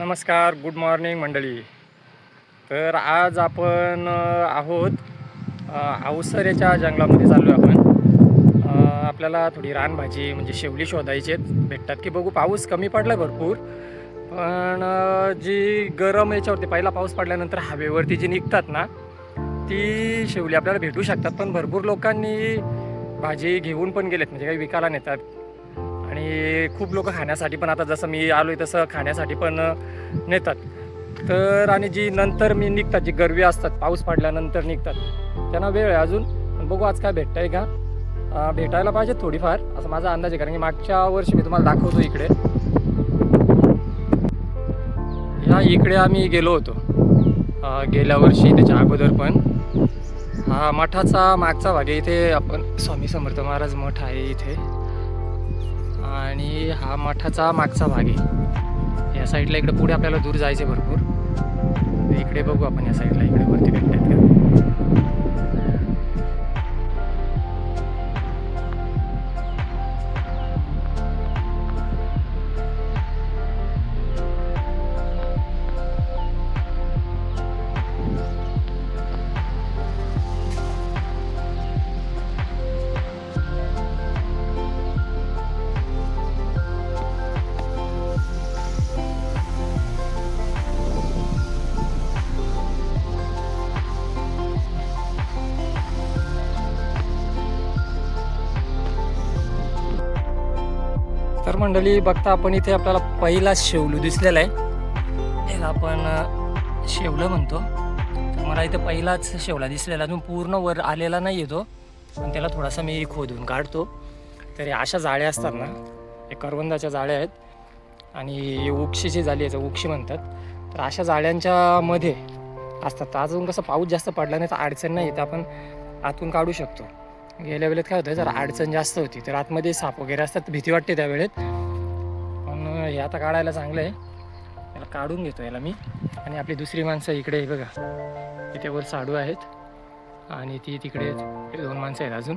नमस्कार, good morning मंडळी. तर आज आपण आहोत अवसरेच्या जंगलामध्ये चाललो आहे आपण. आपल्याला थोडी रानभाजी म्हणजे शेवली शोधायची भेटतात की बघू. पाऊस कमी पडला भरपूर, पण जी गरम याच्यावरती पहिला पाऊस पडल्यानंतर हवेवरती जी निघतात ना, ती शेवली आपल्याला भेटू शकतात. पण भरपूर लोकांनी भाजी घेऊन पण गेलेत, म्हणजे काही विकायला नेतात आणि खूप लोक खाण्यासाठी पण, आता जसं मी आलो आहे तसं खाण्यासाठी पण नेतात. तर आणि जी नंतर मी निघतात, जी गरवी असतात पाऊस पडल्यानंतर निघतात, त्यांना वेळ आहे अजून. पण बघू आज काय भेटतं आहे का. भेटायला पाहिजे थोडीफार, असं माझा अंदाज आहे. कारण की मागच्या वर्षी मी तुम्हाला दाखवतो इकडे, इकडे आम्ही गेलो होतो गेल्या वर्षी, त्याच्या अगोदर पण. हा मठाचा मागचा भाग आहे. इथे आपण स्वामी समर्थ महाराज मठ आहे इथे, आणि हा मठाचा मागचा भाग आहे. या साईडला इकडे पुढे आपल्याला दूर जायचे भरपूर. इकडे बघू आपण या साईडला, इकडे वरती भेटतात का. तर मंडळी बघता आपण, इथे आपल्याला पहिला शेवलू दिसलेला आहे. याला आपण शेवलं म्हणतो. तर मला इथे पहिलाच शेवला दिसलेला, अजून पूर्ण वर आलेला नाही येतो, पण त्याला थोडासा मी खोदून काढतो. तर अशा जाळ्या असतात ना, हे करवंदाच्या जाळ्या आहेत, आणि उक्षीची जाळी आहे, उक्षी म्हणतात. तर अशा जाळ्यांच्या मध्ये असतात. अजून कसं पाऊस जास्त पडला नाही तर अडचण नाही, तर आपण आतून काढू शकतो. गेल्या वेळेत काय होतं, जर अडचण जास्त होती तर आतमध्ये साप वगैरे असतात, तर भीती वाटते त्या वेळेत. पण हे आता काढायला चांगलं आहे. याला काढून घेतो याला मी. आणि आपली दुसरी माणसं इकडे बघा, इथे वर साडू आहेत, आणि ती तिकडे 2 माणसं आहेत अजून.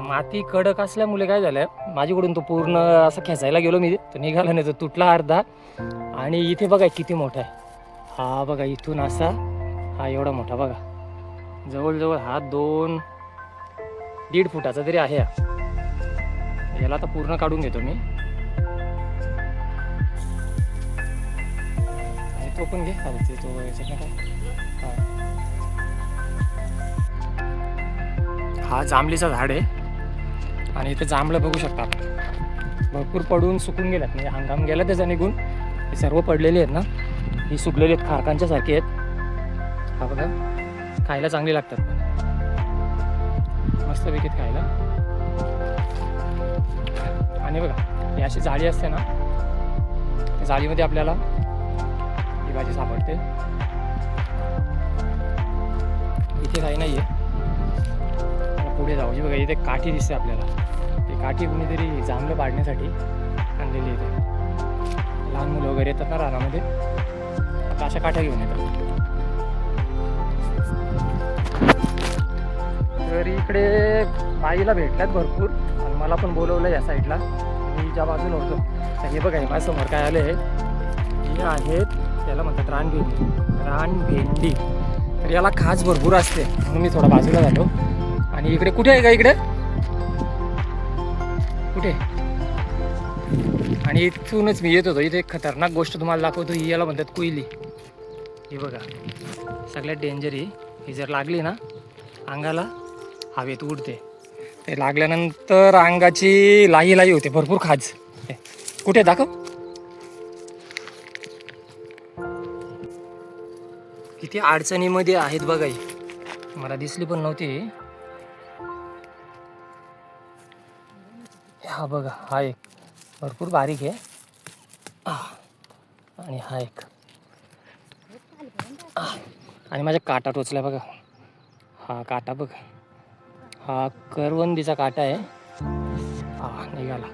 माती कडक असल्यामुळे काय झालं, माझ्याकडून तो पूर्ण असं खेचायला गेलो मी, तर निघाला नाही, तो तुटला अर्धा. आणि इथे बघा किती मोठा आहे हा. बघा इथून असा हा एवढा मोठा बघा, जवळजवळ हा 2-1.5 फुटाचा तरी आहे. याला आता पूर्ण काढून घेतो मी. आणि तो पण घे खालचे, तो याच्यात काय. हा जांभलीचा झाड आहे, आणि इथे जांभळं बघू शकता आपण, भरपूर पडून सुकून गेल्यात, म्हणजे हंगाम गेला त्याचा निघून. हे सर्व पडलेले आहेत ना, ही सुकलेली आहेत, खारकांच्या सारखी आहेत. हा बघा, खायला चांगली लागतात, मस्त पैकीत खायला. आणि बघा ही अशी जाळी असते ना, त्या जाळीमध्ये आपल्याला ही भाजी सापडते. इथे काही नाही आहे, पुढे जाऊ. बघा इथे काठी दिसते आपल्याला, ती काठी कुणीतरी जांभळं पाडण्यासाठी आणलेली इथे. लहान मुलं वगैरे येतात ना रानामध्ये, आता अशा काठ्या घेऊन येतात. तर इकडे बाईला भेटल्यात भरपूर, आणि मला पण बोलवलं या साईडला, मी ज्या बाजूला होतो. तर हे बघा माझ्यासमोर काय आले आहे, हे आहेत, त्याला म्हणतात रानभेंडी. तर याला खास भरपूर असते, म्हणून मी थोडा बाजूला झालो. आणि इकडे कुठे आहे का, इकडे कुठे. आणि इथूनच मी येत होतो. इथे एक खतरनाक गोष्ट तुम्हाला दाखवतो. ही याला म्हणतात कोयली. ही बघा सगळ्यात डेंजर ही जर लागली ना अंगाला, हवेत उडते. ते लागल्यानंतर अंगाची लाही होते, भरपूर खाज. कुठे दाखव, किती अडचणीमध्ये आहेत बघा. ही मला दिसली पण नव्हती. हा बघा, हा एक भरपूर बारीक आहे, आणि हा एक, आणि माझ्या काटा टोचला बघा. हा काटा बघा, हा करवंदीचा काटा आहे. हा निघाला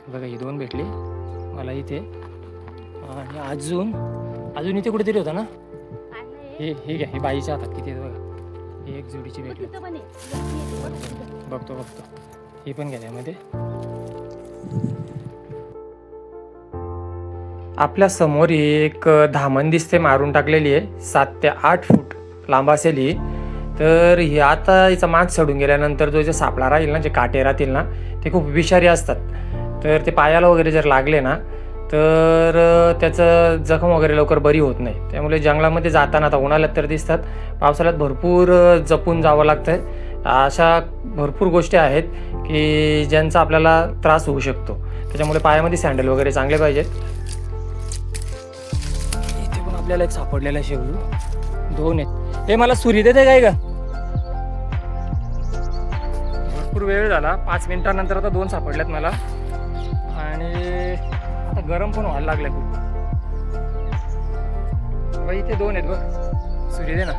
बघा. ही 2 भेटली मला इथे, आणि अजून इथे कुठेतरी होता ना. हे घ्या, ही बाईच्या हातात किती आहे बघा. एक जोडीची भेटली, बघतो. ही पण घ्या त्यामध्ये. आपल्या समोर ही एक धामण दिसते मारून टाकलेली आहे, 7 ते 8 फूट लांब असेल ही. तर ही आता हिचा माग चढून गेल्यानंतर जो जे सापळा राहील ना, जे काटे राहतील ना, ते खूप विषारी असतात. तर ते पायाला वगैरे जर लागले ना, तर त्याचं जखम वगैरे लवकर बरी होत नाही. त्यामुळे जंगलामध्ये जाताना आता उन्हाळ्यात तर दिसतात, पावसाळ्यात भरपूर जपून जावं लागतं. अशा भरपूर गोष्टी आहेत की ज्यांचा आपल्याला त्रास होऊ शकतो. त्याच्यामुळे पायामध्ये सँडल वगैरे चांगले पाहिजेत. इथे पण आपल्याला एक सापडलेला शेवलू, 2 आहेत. हे मला सुरी देते काय का? भरपूर वेळ झाला, 5 मिनिटांनंतर आता 2 सापडल्यात मला. आणि आता गरम पण व्हायला लागलं खूप. बाई इथे 2 आहेत बघ, सुरी दे ना.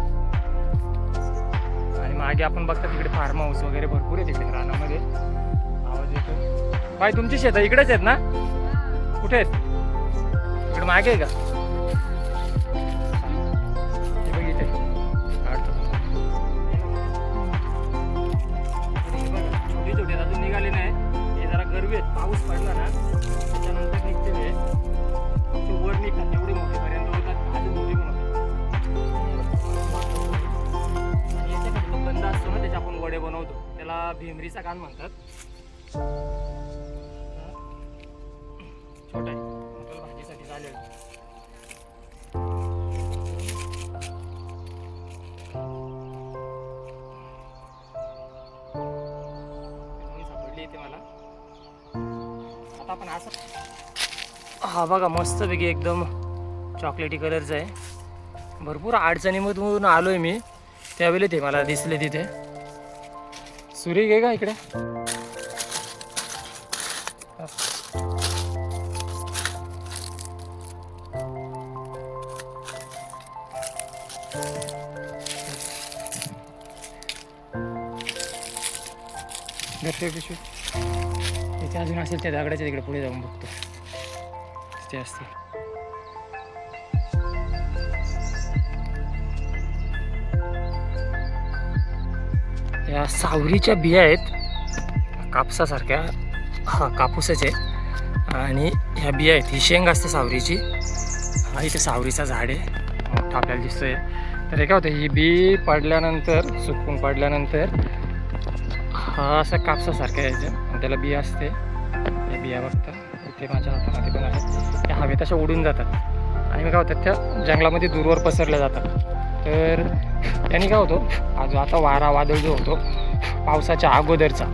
आणि मागे आपण बघता तिकडे फार्म हाऊस वगैरे भरपूर आहे तिकडे रानामध्ये. आवाज येतो. बाई तुमची शेतं इकडेच आहेत ना? कुठे आहेत? इकडे मागे आहे का? इथे छोटे छोटे अजून निघाले नाही. हे जरा गरवी आहेत, पाऊस पडला ना त्याच्यानंतर निघते. ते वर निघतात, एवढे मोठेपर्यंत होतात, अजून मोठे पण होतात. आणि याच्याकडे तो कंद असतो ना, त्याचे आपण वडे बनवतो, त्याला भेमरीचा कान म्हणतात. छोटा आहे, भाजीसाठी चालेल. मला आता आपण असं, हा बघा मस्तपैकी एकदम चॉकलेटी कलरचा आहे. भरपूर अडचणीमधून आलोय मी, त्यावेळी ते मला दिसले तिथे. सुरी घे का इकडे? इथे अजून असेल त्या दगडाच्या तिकडे पुढे जाऊन बघतो, ते असतील. या सावरीच्या बिया आहेत कापसासारख्या, हा कापूसच आहे. आणि ह्या बिया आहेत, ही शेंग असते सावरीची. हा इथे सावरीचा झाड आहे मोठा आपल्याला दिसतोय. तर हे काय होतं, ही बी पडल्यानंतर, सुकून पडल्यानंतर हा असा कापसासारखा यायचं आणि त्याला बिया असते. या बिया बघता इथे माझ्या हातामध्ये पण आहेत. त्या हवेत अशा उडून जातात आणि मग काय होतात, त्या जंगलामध्ये दूरवर पसरल्या जातात. तर त्यांनी काय होतो, जो आता वारा वादळ जो होतो पावसाच्या अगोदरचा,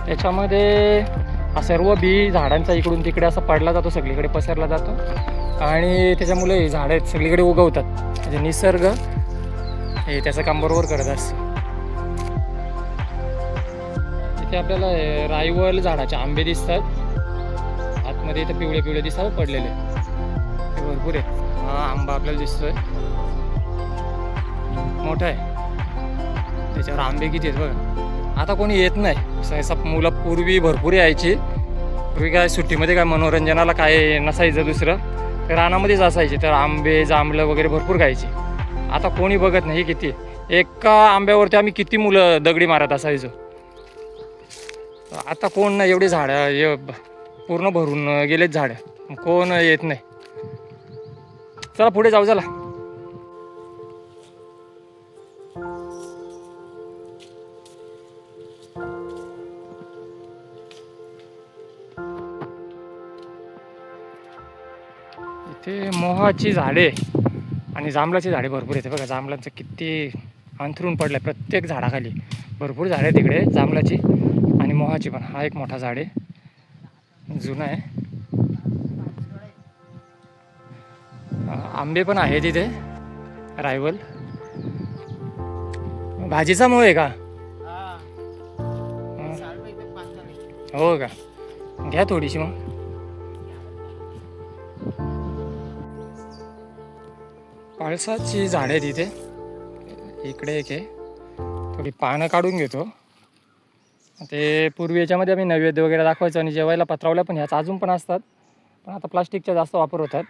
त्याच्यामध्ये हा सर्व बी झाडांचा इकडून तिकडे असा पडला जातो, सगळीकडे पसरला जातो. आणि त्याच्यामुळे झाडं आहेत सगळीकडे उगवतात. म्हणजे निसर्ग हे त्याचं काम बरोबर करत असतं. इथे आपल्याला रायवल झाडाचे आंबे दिसतात, आतमध्ये इथे पिवळे पिवळे दिसतात पडलेले, ते भरपूर आहेत. हा आंबा आपल्याला दिसतोय, मोठा आहे, त्याच्यावर आंबे किती आहेत बघा. आता कोणी येत नाही सहसा. मुलं पूर्वी भरपूर यायची. पूर्वी काय सुट्टीमध्ये काय मनोरंजनाला काय नसायचं दुसरं, तर रानामध्येच असायचे. तर आंबे जांभळं वगैरे भरपूर खायची. आता कोणी बघत नाही. किती एका आंब्यावरती आम्ही किती मुलं दगडी मारत असायचो. आता कोण नाही, एवढी झाडं पूर्ण भरून गेलेत झाडं, कोण येत नाही. चला पुढे जाऊ. चला इथे मोहाची झाडे आणि जांभळाची झाडे भरपूर येते बघा. जांभळांचं किती अंथरून पडलं प्रत्येक झाडाखाली. भरपूर झाडं आहे तिकडे जांभळाची आणि मोहाची पण. हा एक मोठा झाड आहे, जुना आहे. आंबे पण आहे तिथे, रायवल. भाजीचा मोह आहे का? हो का? घ्या थोडीशी मग. पळसाची झाडं आहे तिथे, इकडे एक आहे. थोडी पानं काढून घेतो. ते पूर्वी याच्यामध्ये आम्ही नैवेद्य वगैरे दाखवायचो आणि जेवायला पत्रावल्या पण ह्याच अजून पण असतात, पण आता प्लास्टिकचा जास्त वापर होतात.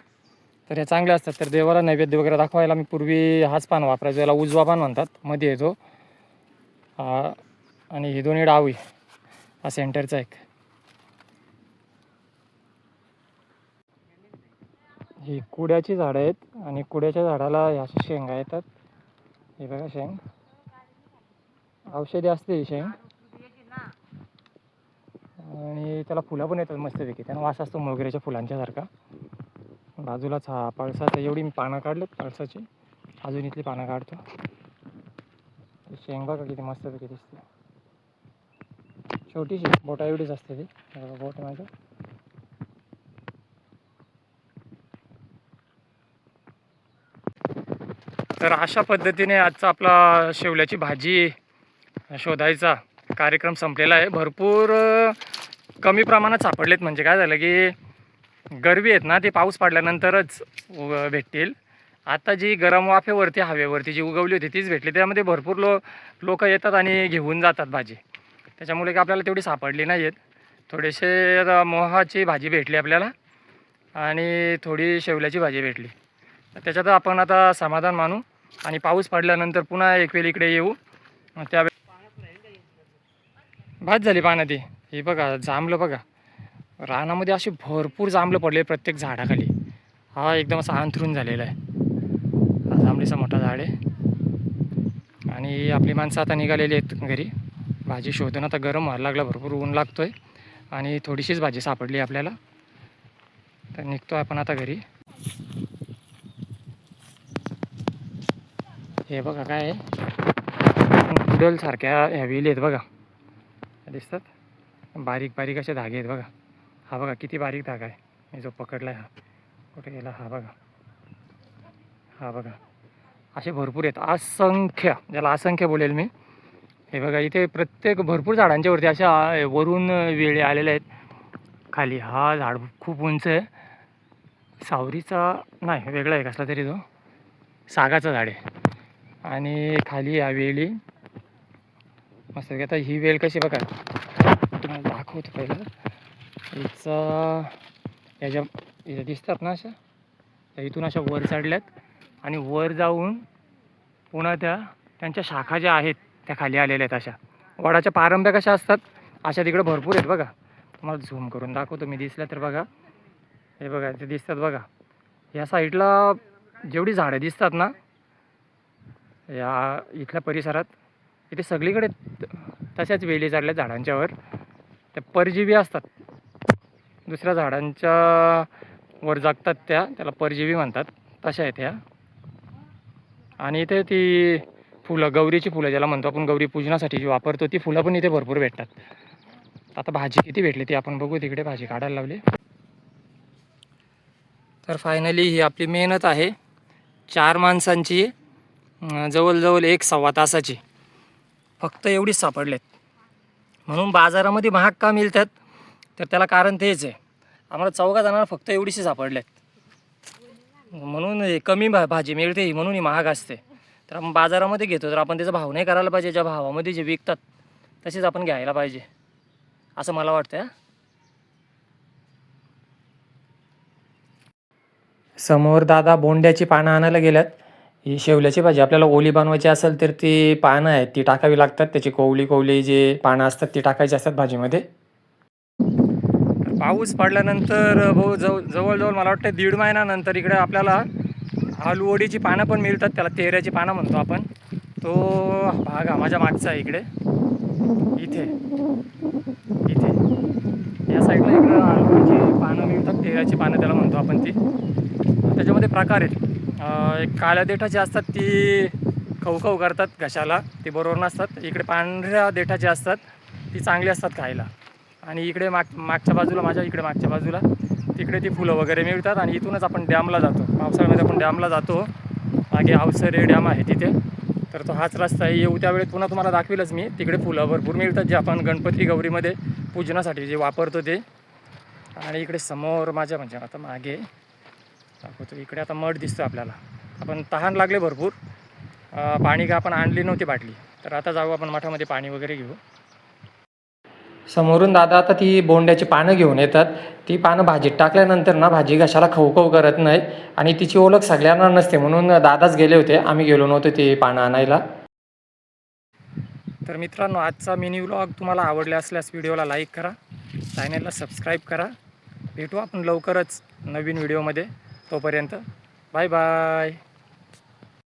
तर ह्या चांगल्या असतात. तर देवाला नैवेद्य वगैरे दाखवायला मी पूर्वी हाच पान वापरायचो, याला उजवा पान म्हणतात, मध्ये येतो. आणि ही दोन्ही डावी हा सेंटरचा एक. ही कुड्याची झाडं आहेत आणि कुड्याच्या झाडाला ह्या शेंगा येतात. हे बघा शेंग औषधी असते ही शेंग आणि त्याला फुलं पण येतात मस्तपैकी. त्यांना वास असतो मोगऱ्याच्या फुलांच्या सारखा. बाजूलाच हा पळसाचा, एवढी मी पानं काढलेत पळसाची, अजून इथली पानं काढतो. शेंग बघा किती मस्तपैकी दिसते. छोटीशी बोटा एवढीच असते ती. बोट माझं तर अशा पद्धतीने आजचा आपला शेवल्याची भाजी शोधायचा कार्यक्रम संपलेला आहे. भरपूर कमी प्रमाणात सापडलेत. म्हणजे काय झालं की गरवी आहेत ना, ते पाऊस पडल्यानंतरच भेटतील. आता जी गरम वाफेवरती हवेवरती जी उगवली होती तीच भेटली. त्यामध्ये भरपूर लोक येतात आणि घेऊन जातात भाजी. त्याच्यामुळे की आपल्याला तेवढी सापडली नाही आहेत. थोडेसे मोहाची भाजी भेटली आपल्याला आणि थोडी शेवल्याची भाजी भेटली. त्याच्यात आपण आता समाधान मानू आणि पाऊस पडल्यानंतर पुन्हा एक वेळ इकडे येऊ. त्या भात झाली पानं ती. हे बघा जांभलं बघा, रानामध्ये असे भरपूर जांभलं पडले प्रत्येक झाडाखाली. हा एकदम असा अंथरून झालेला आहे. हा जांभळीचा मोठा झाड आहे आणि आपली माणसं आता निघालेली आहेत घरी भाजी शोधून. आता गरम व्हायला लागला, भरपूर ऊन लागतोय आणि थोडीशीच भाजी सापडली आपल्याला. तर निघतो आपण आता घरी. हे बघा काय कुडल सारख्या ह्या वेली आहेत बघा, दिसतात बारीक बारीक असे धागे आहेत बघा. हा बघा किती बारीक धागा आहे. मी जो पकडला आहे हा कुठे गेला, हा बघा, हा बघा, असे भरपूर आहेत असंख्य, ज्याला असंख्य बोलेल मी. हे बघा इथे प्रत्येक भरपूर झाडांच्या वरती अशा वरून वेळे आलेल्या आहेत खाली. हा झाड खूप उंच आहे, सावरीचा नाही वेगळा आहे कसला तरी, तो सागाचा झाड आहे. आणि खाली या वेली मस्त. आता ही वेल कशी बघा तुम्हाला दाखवतो पहिलं. हिचा याच्या दिसतात ना अशा, त्या इथून अशा वर चढल्यात आणि वर जाऊन पुन्हा त्यांच्या शाखा ज्या आहेत त्या खाली आलेल्या आहेत. अशा वडाच्या पारंब्या कशा असतात अशा तिकडे भरपूर आहेत बघा. तुम्हाला झूम करून दाखवतो मी, दिसल्या तर बघा. हे बघा ते दिसतात बघा. या साईडला जेवढी झाडं दिसतात ना या इथल्या परिसरात, इथे सगळीकडे तशाच वेली चालल्या झाडांच्यावर. त्या परजीवी असतात, दुसऱ्या झाडांच्या वर जगतात त्याला परजीवी म्हणतात, तशा आहेत ह्या. आणि इथे ती फुलं, गौरीची फुलं ज्याला म्हणतो आपण, गौरी पूजनासाठी जी वापरतो ती फुलं पण इथे भरपूर भेटतात. आता भाजी किती भेटली ती आपण बघू. तिकडे भाजी काढायला लावली. तर फायनली ही आपली मेहनत आहे 4 माणसांची, जवळजवळ 1-1.25 तासाची, फक्त एवढीच सापडलेत. म्हणून बाजारामध्ये महाग का मिळतात तर त्याला कारण तेच आहे. आम्हाला 4 जणांना फक्त एवढीशी सापडलेत, म्हणून कमी भाजी मिळते, म्हणून ही महाग असते. तर आपण बाजारामध्ये घेतो तर आपण त्याचा भाव नाही करायला पाहिजे. ज्या भावामध्ये जे विकतात तसेच आपण घ्यायला पाहिजे असं मला वाटतं. समोर दादा बोंड्याची पानं आणायला गेल्यात. ही शेवल्याची भाजी आपल्याला ओली बनवायची असेल तर ती पानं आहेत ती टाकावी लागतात. त्याची कोवली जे पानं असतात ती टाकायची असतात भाजीमध्ये. पाऊस पडल्यानंतर जवळजवळ मला वाटतं 1.5 महिन्यानंतर इकडे आपल्याला आलूवडीची पानं पण मिळतात. त्याला तेऱ्याची पानं म्हणतो आपण. तो भाग हा माझ्या मागचा आहे इकडे, इथे इथे या साईडला इकडं आलूवडीची पानं मिळतात. तेऱ्याची पानं त्याला म्हणतो आपण. ती त्याच्यामध्ये प्रकार आहेत. एक काळ्या देठाची असतात, ती खवखव करतात घशाला, ती बरोबर नसतात. इकडे पांढऱ्या देठाची असतात, ती चांगली असतात खायला. आणि इकडे मागच्या बाजूला, माझ्या इकडे मागच्या बाजूला तिकडे ती फुलं वगैरे मिळतात. आणि इथूनच आपण डॅमला जातो, पावसाळ्यामध्ये आपण डॅमला जातो. मागे अवसरे डॅम आहे तिथे, तर तो हाच रस्ता आहे. येऊ त्यावेळेस पुन्हा तुम्हाला दाखवेलच मी. तिकडे फुलं भरपूर मिळतात जे आपण गणपती गौरीमध्ये पूजनासाठी जे वापरतो ते. आणि इकडे समोर माझ्या म्हणजे आता मागे दाखवतो, इकडे आता मठ दिसतो आपल्याला. आपण तहान लागले भरपूर, पाणी का आपण आणली नव्हती बाटली, तर आता जाऊ आपण मठामध्ये पाणी वगैरे घेऊ. समोरून दादा आता ती बोंड्याची पानं घेऊन येतात. ती पानं भाजीत टाकल्यानंतर ना भाजी घशाला खवखव करत नाही आणि तिची ओळख सगळ्यांना नसते, म्हणून दादाच गेले होते, आम्ही गेलो नव्हतो ती पानं आणायला. तर मित्रांनो, आजचा मिनी व्लॉग तुम्हाला आवडला असल्यास व्हिडिओला लाईक करा, चॅनलला सबस्क्राईब करा. भेटू आपण लवकरच नवीन व्हिडिओमध्ये. तोपर्यंत बाय बाय.